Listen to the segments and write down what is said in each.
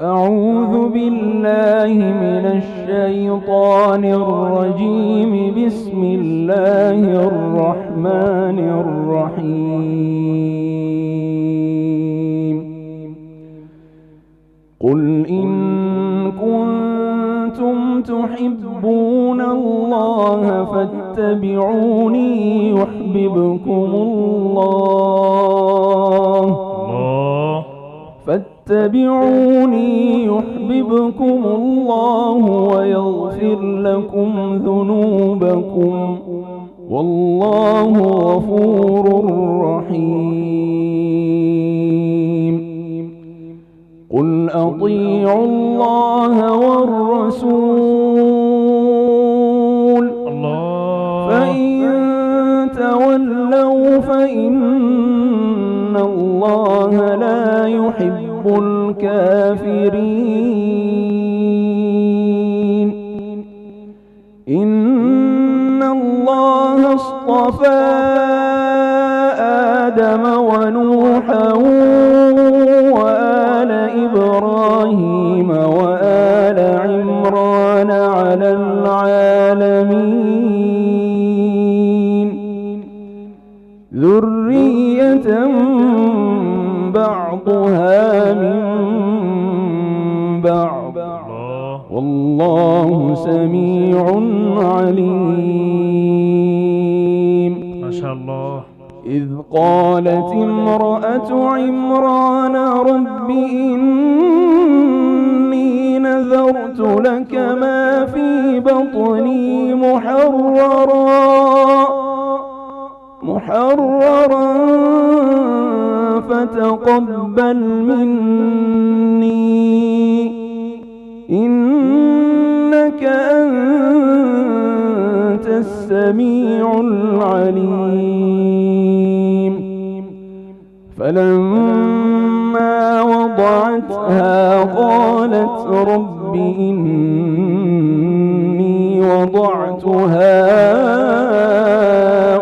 أعوذ بالله من الشيطان الرجيم. بسم الله الرحمن الرحيم. قل إن كنتم تحبون الله فاتبعوني يحببكم الله. فاتبعوني يحببكم الله ويغفر لكم ذنوبكم والله غفور رحيم. قل أطيعوا الله والرسول فإن تولوا فإن الله لا يحب الكافرين. إن الله اصطفى آدم ونوحا وآل إبراهيم وآل عمران على العالمين ذرية بعضها من بعض والله سميع عليم. ما شاء الله. إذ قالت امرأة عمران رب إني نذرت لك ما في بطني محررا فتقبل مني إنك أنت السميع العليم. فلما وضعتها قالت رب إني وضعتها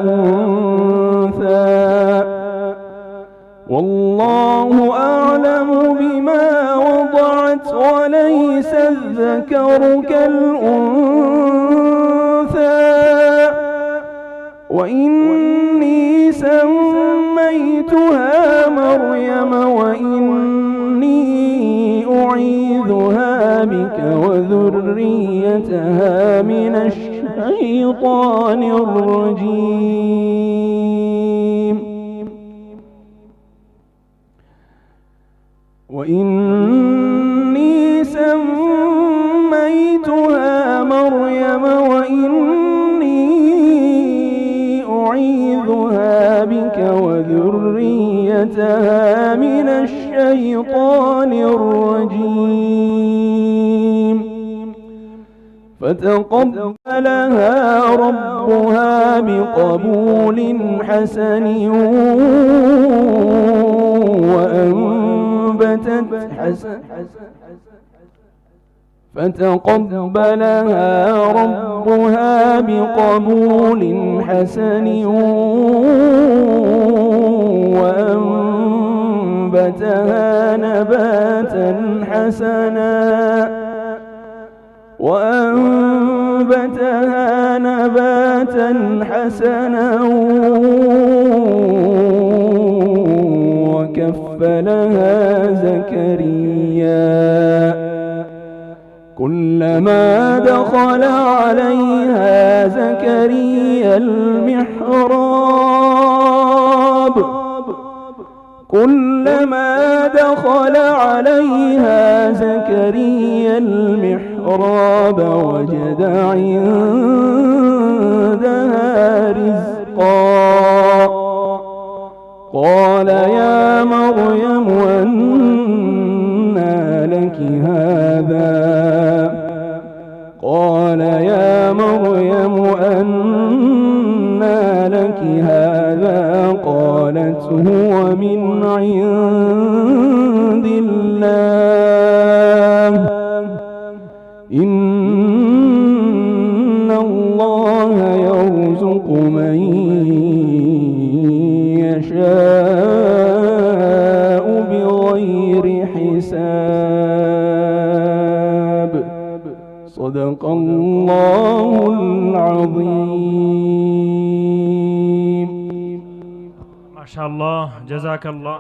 أنثى والله أعلم بما وضعت وليس الذكر كالأنثى وإني سميتها مريم وإني أعيذها بك وذريتها من الشيطان الرجيم. وإني سميتها مريم وإني أعيذها بك وذريتها من الشيطان الرجيم. فتقبلها ربها بقبول حسن فتقبلها ربها بقبول حسن وأنبتها نباتا حسنا وكفلها زكريا كلما دخل عليها زكريا المحراب وجد عندها رزقا قال يا مريم أنى لك هذا قالت هو من عند الله إن الله يرزق من يشاء بغير حساب. صدق الله العظيم. ما شاء الله، جزاك الله.